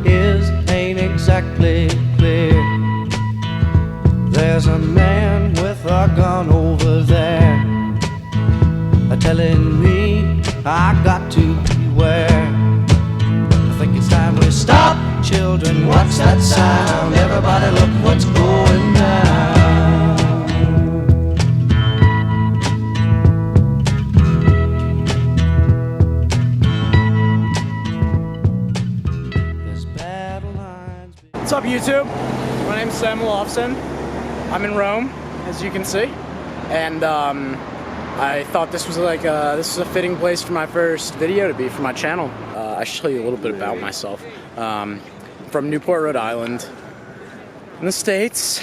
is ain't exactly clear. There's a man with a gun over there, telling me I got to beware. I think it's time we stop. Children, what's that sound? Everybody look what's going down. There's battle lines. What's up, YouTube? My name's Sam Lofson. I'm in Rome, as you can see, and I thought this was a fitting place for my first video to be for my channel. I should tell you a little bit about myself. From Newport, Rhode Island, in the States.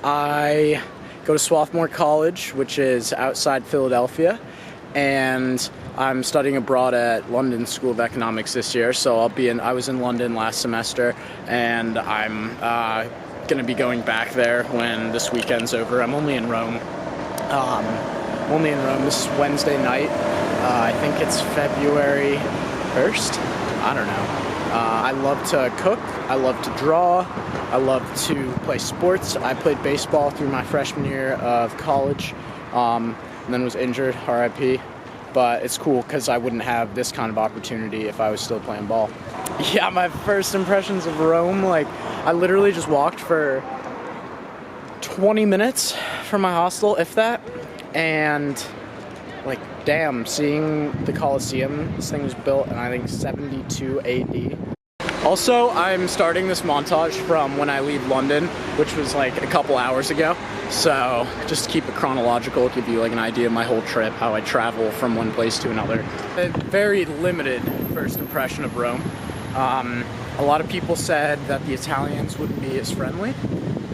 I go to Swarthmore College, which is outside Philadelphia, and I'm studying abroad at London School of Economics this year. So I was in London last semester, and I'm gonna be going back there when this weekend's over. I'm only in Rome. This is Wednesday night. I think it's February 1st. I don't know. I love to cook. I love to draw. I love to play sports. I played baseball through my freshman year of college, and then was injured, RIP. But it's cool because I wouldn't have this kind of opportunity if I was still playing ball. Yeah, my first impressions of Rome, I literally just walked for 20 minutes from my hostel, if that, and damn, seeing the Colosseum. This thing was built in, I think, 72 AD. Also, I'm starting this montage from when I leave London, which was a couple hours ago. So just to keep it chronological, give you an idea of my whole trip, how I travel from one place to another. A very limited first impression of Rome. A lot of people said that the Italians wouldn't be as friendly,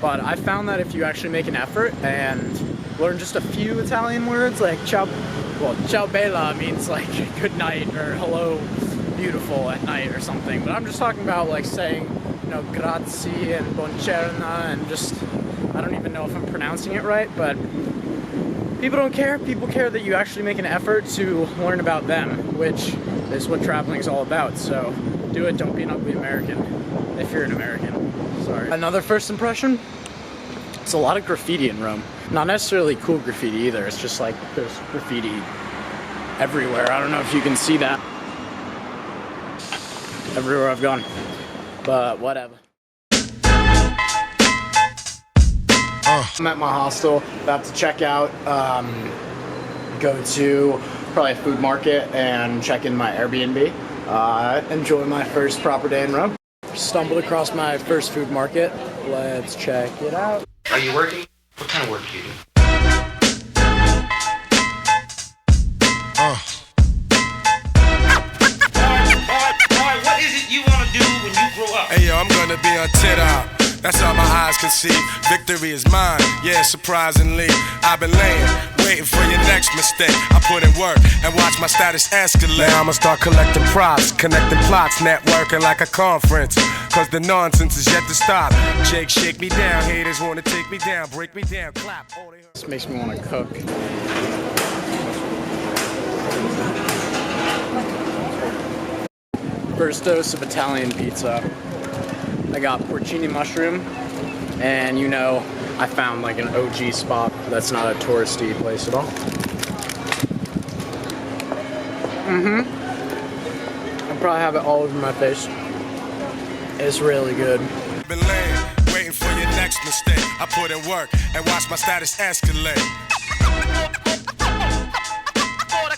but I found that if you actually make an effort and learn just a few Italian words, like ciao bella means good night, or hello beautiful at night or something, but I'm just talking about saying, grazie and buongiorno, and just, I don't even know if I'm pronouncing it right, but people don't care. People care that you actually make an effort to learn about them, which is what traveling is all about. So do it, don't be an ugly American, if you're an American. Sorry. Another first impression, it's a lot of graffiti in Rome. Not necessarily cool graffiti either, it's just there's graffiti everywhere. I don't know if you can see that everywhere I've gone, but whatever. I'm at my hostel, about to check out, go to probably a food market and check in my Airbnb. Enjoy my first proper day in Rome. Stumbled across my first food market. Let's check it out. Are you working? What kind of work do you do? What is it you want to do when you grow up? Hey yo, I'm gonna be on TikTok. That's all my eyes can see. Victory is mine, yeah, surprisingly. I've been laying, waiting for your next mistake. I put in work and watch my status escalate. Now I'ma start collecting props, connecting plots, networking like a conference. Cause the nonsense is yet to stop. Jake, shake me down, haters wanna take me down, break me down, clap. This makes me wanna cook. First dose of Italian pizza. I got porcini mushroom, and I found an OG spot that's not a touristy place at all. I'll probably have it all over my face. It's really good. Been laying, waiting for your next mistake. I put in work and watch my status escalate.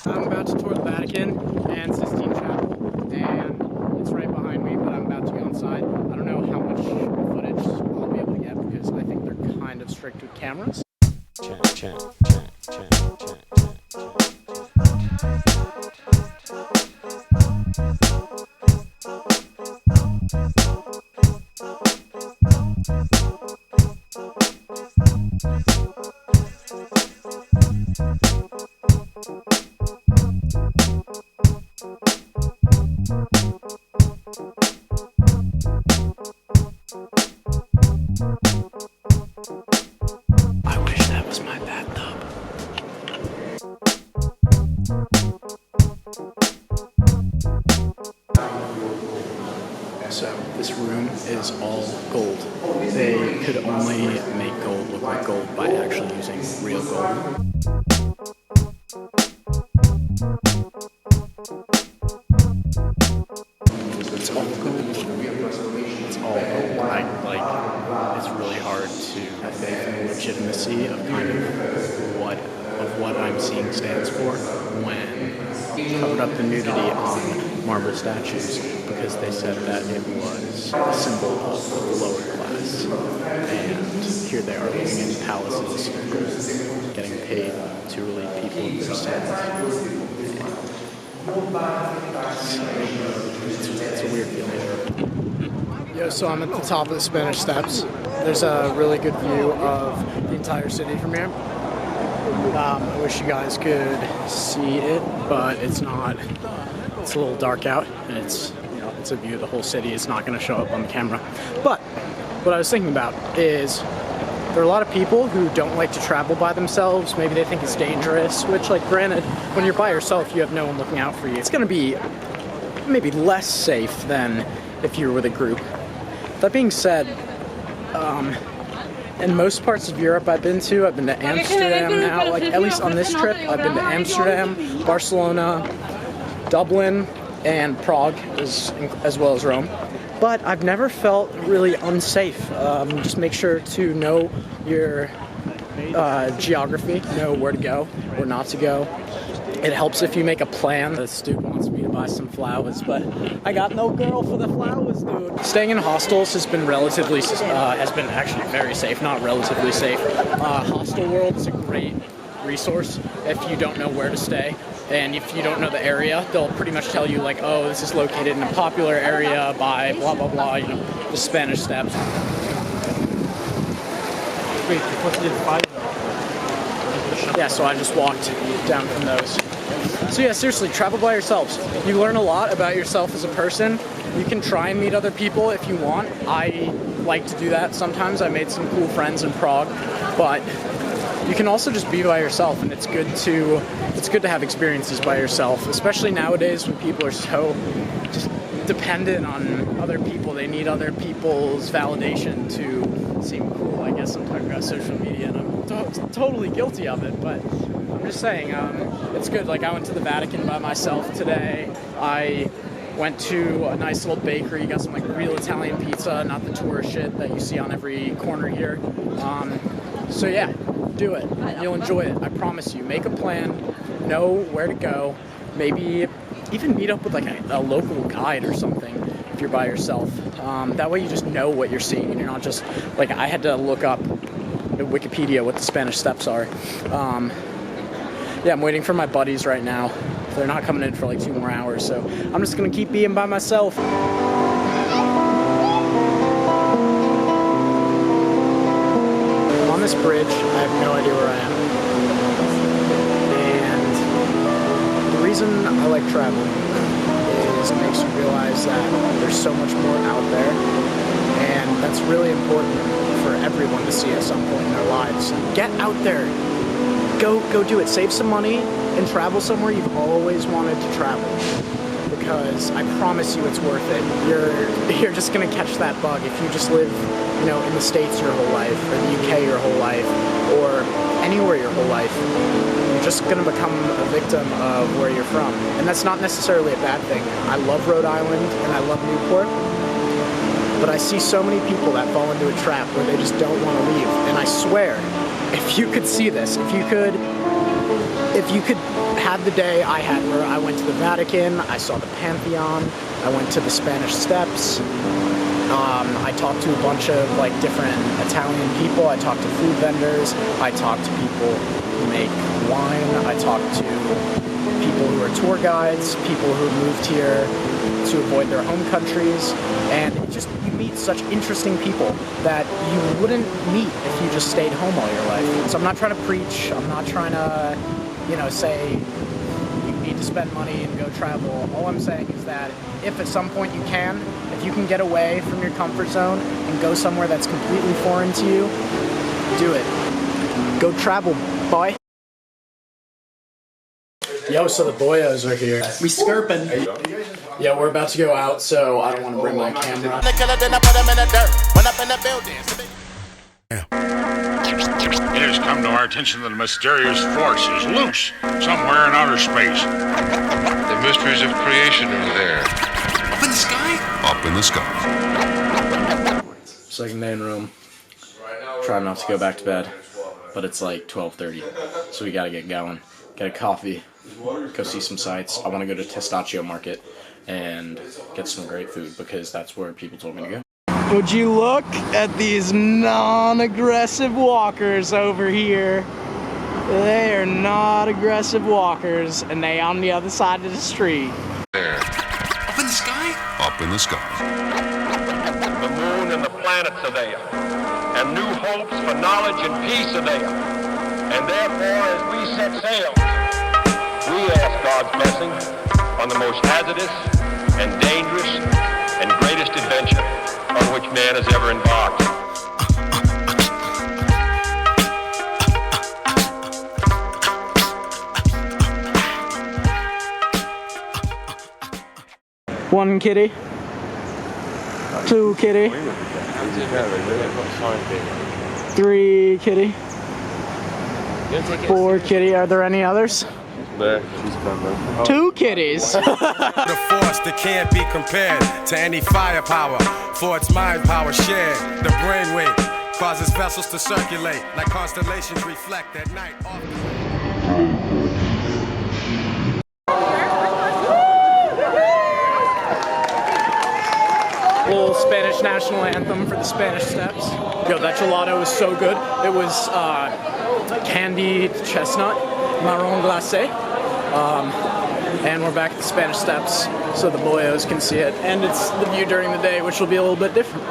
I'm about to tour the Vatican and Sistine Chapel, and it's right behind me, but I'm about to go inside. I don't know how much footage I'll be able to get because I think they're kind of strict with cameras. I wish that was my bathtub. So this room is all gold. They could only make gold look like gold by actually using real gold. It's all gold. It's all gold. It's really hard to have faith in the legitimacy of kind of what I'm seeing stands for when covered up the nudity on marble statues, because they said that it was a symbol of the lower class. And here they are living in palaces of gold, getting paid to relieve people of their sins. It's a weird feeling. Yo, so I'm at the top of the Spanish Steps. There's a really good view of the entire city from here. I wish you guys could see it, but it's not. It's a little dark out, and it's a view of the whole city. It's not going to show up on the camera. But what I was thinking about is there are a lot of people who don't like to travel by themselves. Maybe they think it's dangerous, which, like, granted, when you're by yourself, you have no one looking out for you. It's going to be maybe less safe than if you were with a group. That being said, in most parts of Europe I've been to Amsterdam now, like at least on this trip, I've been to Amsterdam, Barcelona, Dublin, and Prague, as well as Rome. But I've never felt really unsafe. Just make sure to know your geography, know where to go, where not to go. It helps if you make a plan. This dude wants me to buy some flowers, but I got no girl for the flowers, dude. Staying in hostels has been actually very safe, not relatively safe. Hostel World is a great resource if you don't know where to stay. And if you don't know the area, they'll pretty much tell you, like, oh, this is located in a popular area by blah, blah, blah, the Spanish Steps. Wait, what did find? Yeah, so I just walked down from those. So yeah, seriously, travel by yourselves. You learn a lot about yourself as a person. You can try and meet other people if you want. I like to do that sometimes. I made some cool friends in Prague, but you can also just be by yourself, and it's good to have experiences by yourself, especially nowadays when people are so just dependent on other people. They need other people's validation to seem cool. I guess I'm talking about social media, and I'm totally guilty of it, but I'm just saying, it's good. Like, I went to the Vatican by myself today. I went to a nice little bakery, got some, like, real Italian pizza, not the tourist shit that you see on every corner here. So yeah, do it. You'll enjoy it. I promise you. Make a plan. Know where to go. Maybe even meet up with, like, a local guide or something if you're by yourself. That way you just know what you're seeing, and you're not just, like, I had to look up at Wikipedia what the Spanish Steps are. Yeah, I'm waiting for my buddies right now. They're not coming in for like 2 more hours, so I'm just gonna keep being by myself. I'm on this bridge. I have no idea where I am. And the reason I like traveling is it makes you realize that there's so much more out there, and that's really important for everyone to see at some point in their lives. Get out there. Go do it. Save some money and travel somewhere you've always wanted to travel, because I promise you it's worth it. You're just gonna catch that bug if you just live, in the States your whole life, or the UK your whole life, or anywhere your whole life. You're just gonna become a victim of where you're from, and that's not necessarily a bad thing. I love Rhode Island and I love Newport, but I see so many people that fall into a trap where they just don't want to leave. And I swear, if you could see this, if you could have the day I had where I went to the Vatican, I saw the Pantheon, I went to the Spanish Steps, I talked to a bunch of different Italian people, I talked to food vendors, I talked to people who make wine, I talked to people who are tour guides, people who moved here to avoid their home countries, and you meet such interesting people that you wouldn't meet if you just stayed home all your life. So I'm not trying to preach, I'm not trying to, say you need to spend money and go travel. All I'm saying is that if at some point if you can get away from your comfort zone and go somewhere that's completely foreign to you, do it. Go travel, boy. Yo, so the boyos are here. We skirping. Yeah, we're about to go out, so I don't want to bring my camera. It has come to our attention that a mysterious force is loose somewhere in outer space. The mysteries of creation are there. Up in the sky? Up in the sky. Second day in Rome. Trying not to go back to bed, but it's like 12:30, so we gotta get going. Get a coffee, go see some sights. I want to go to Testaccio Market and get some great food because that's where people told me to go. Would you look at these non-aggressive walkers over here? They are not aggressive walkers, and they on the other side of the street. There. Up in the sky? Up in the sky. The moon and the planets are there, and new hopes for knowledge and peace are there. And therefore, as we set sail, we ask God's blessing on the most hazardous and dangerous and greatest adventure on which man has ever embarked. One kitty. Two kitty. Three kitty. Four kitty. Are there any others? Two kitties. The force that can't be compared to any firepower. For its mind power shared, the brainwave causes vessels to circulate like constellations reflect at night. Little Spanish national anthem for the Spanish Steps. Yo, that gelato was so good. It was candied chestnut, marron glacé. And we're back at the Spanish Steps so the boyos can see it. And it's the view during the day, which will be a little bit different.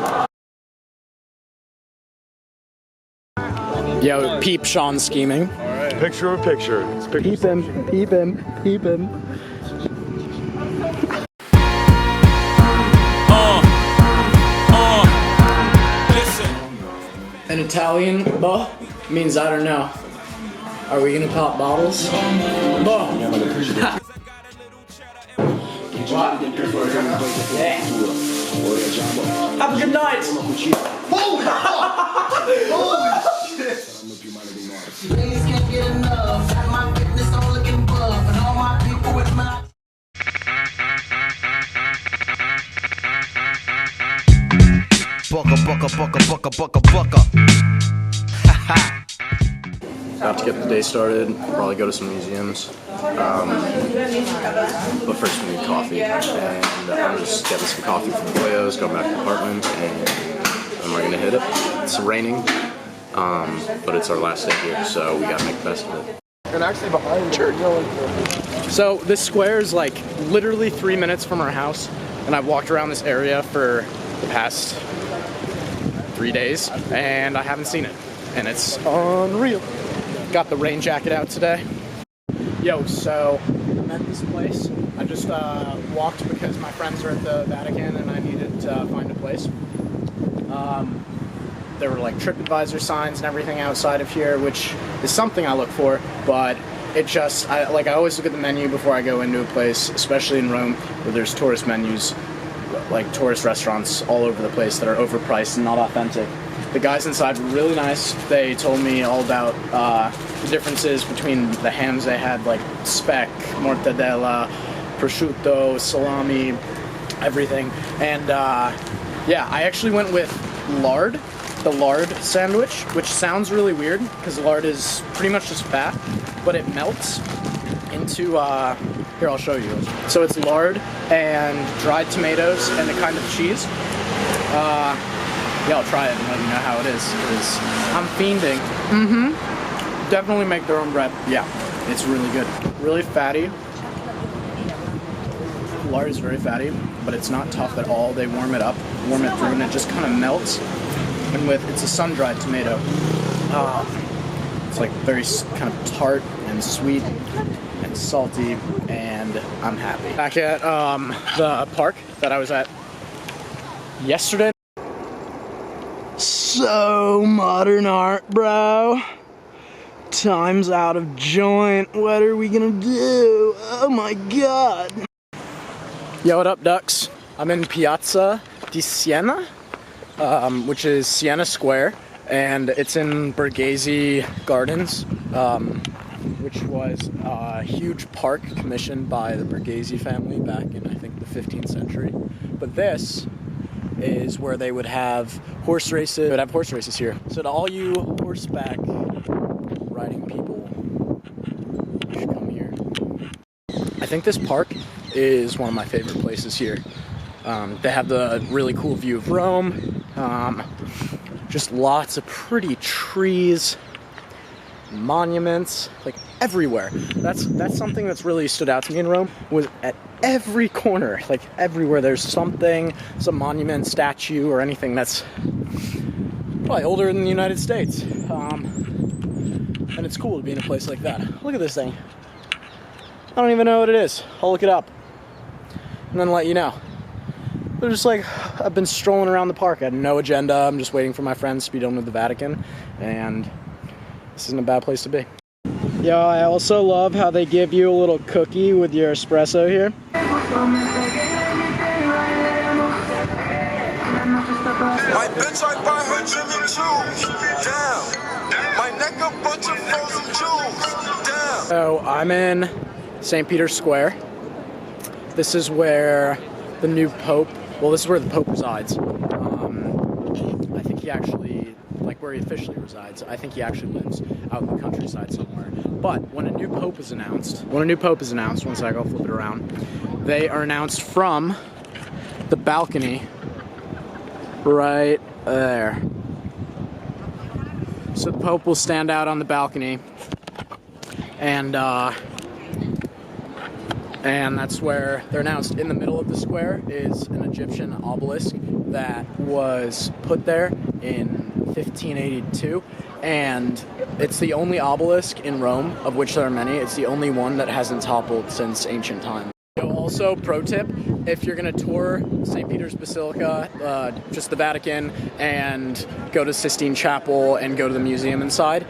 Yo, peep Sean scheming. Picture in picture. Peep him, peep him, peep him. In Italian, boh means I don't know. Are we gonna pop bottles? Boh. Yeah. Have a good night. Holy shit. Ladies can't get enough. Got my fitness on looking buff, and all my people with my. Bucka. About to get the day started, probably go to some museums. But first we need coffee. And I'm just getting some coffee from Boyos, going back to the apartment, and then we're gonna hit it. It's raining, but it's our last day here, so we gotta make the best of it. And actually behind church. So this square is like literally 3 minutes from our house, and I've walked around this area for the past 3 days, and I haven't seen it, and it's unreal. Got the rain jacket out today. Yo, so I'm at this place. I just walked because my friends are at the Vatican, and I needed to find a place. There were like TripAdvisor signs and everything outside of here, which is something I look for, but it just, I always look at the menu before I go into a place, especially in Rome, where there's tourist menus, like tourist restaurants all over the place that are overpriced and not authentic. The guys inside were really nice. They told me all about the differences between the hams they had, like speck, mortadella, prosciutto, salami, everything. And yeah, I actually went with lard, the lard sandwich, which sounds really weird because lard is pretty much just fat, but it melts into, here I'll show you. So it's lard and dried tomatoes and a kind of cheese. Yeah, I'll try it and let you know how it is, because I'm fiending. Definitely make their own bread. Yeah, it's really good. Really fatty. Lard is very fatty, but it's not tough at all. They warm it up, warm it through, and it just kind of melts. And it's a sun-dried tomato. It's like very kind of tart and sweet and salty, and I'm happy. Back at the park that I was at yesterday. So modern art, bro. Time's out of joint. What are we gonna do? Oh my god. Yo, what up, ducks? I'm in Piazza di Siena, which is Siena Square, and it's in Borghese Gardens, which was a huge park commissioned by the Borghese family back in, I think, the 15th century. But this is where they would have horse races. They would have horse races here. So to all you horseback riding people, you should come here. I think this park is one of my favorite places here. They have the really cool view of Rome, just lots of pretty trees, monuments, like everywhere. That's something that's really stood out to me in Rome, was at every corner, like everywhere there's something, some monument, statue, or anything that's probably older than the United States. And it's cool to be in a place like that. Look at this thing. I don't even know what it is. I'll look it up and then let you know. But just like, I've been strolling around the park. I had no agenda. I'm just waiting for my friends to be done with the Vatican, and this isn't a bad place to be. Yeah, I also love how they give you a little cookie with your espresso here. My bitch, I buy her Jimmy Choo's. Damn. My neck a bunch of frozen jewels. Damn. So I'm in St. Peter's Square. This is where the new Pope, well, this is where the Pope resides. I think he actually, like where he officially resides, I think he actually lives out in the countryside somewhere. But when a new Pope is announced, one sec, I'll flip it around. They are announced from the balcony right there. So the Pope will stand out on the balcony, and that's where they're announced. In the middle of the square is an Egyptian obelisk that was put there in 1582, and it's the only obelisk in Rome, of which there are many. It's the only one that hasn't toppled since ancient times. So also, pro tip, if you're gonna tour St. Peter's Basilica, just the Vatican, and go to Sistine Chapel and go to the museum inside,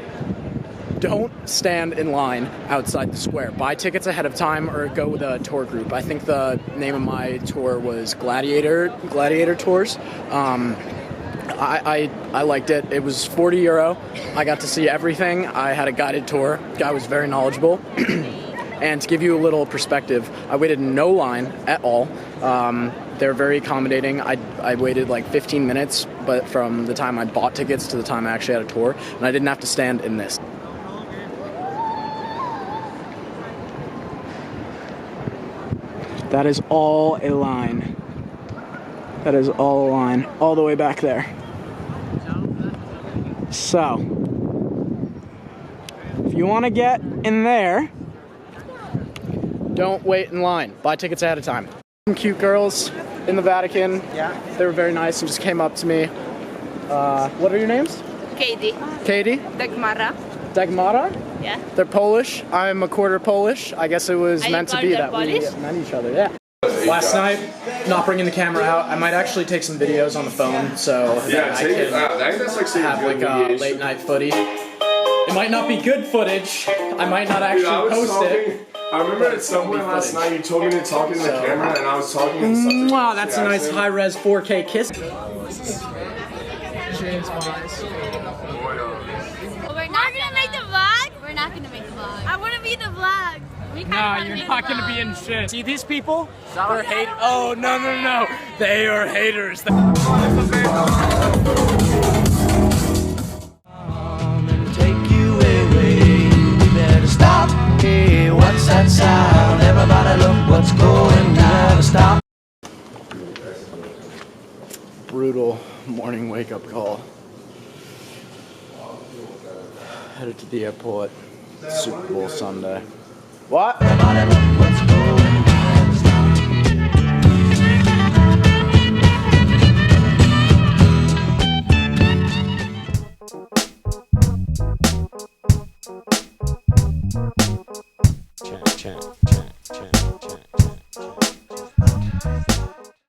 don't stand in line outside the square. Buy tickets ahead of time or go with a tour group. I think the name of my tour was Gladiator Tours. I liked it. It was €40. I got to see everything. I had a guided tour. The guy was very knowledgeable. And to give you a little perspective, I waited in no line at all. They're very accommodating. I waited like 15 minutes, but from the time I bought tickets to the time I actually had a tour, and I didn't have to stand in this. That is all a line. That is all a line, all the way back there. So, if you want to get in there, don't wait in line. Buy tickets ahead of time. Some cute girls in the Vatican. Yeah. They were very nice and just came up to me. What are your names? Katie. Katie? Dagmara. Dagmara? Yeah. They're Polish. I'm a quarter Polish. I guess it was meant to be that we met each other. Yeah. Last night, not bringing the camera out. I might actually take some videos on the phone so that I can have like a late night footy. It might not be good footage. I might not actually post it. I remember at some point last night you told me to talk into the camera and I was talking in such a wow, that's a nice high-res 4K kiss. We're not gonna make the vlog? We're not gonna make the vlog. I wanna be the vlog. No, you're not gonna be in shit. See these people? They're hate. Oh, no. They are haters. Take you away. We better stop. Hey, what's that sound? Everybody look what's going down. Stop. Brutal morning wake-up call. Headed to the airport. Super Bowl Sunday. What?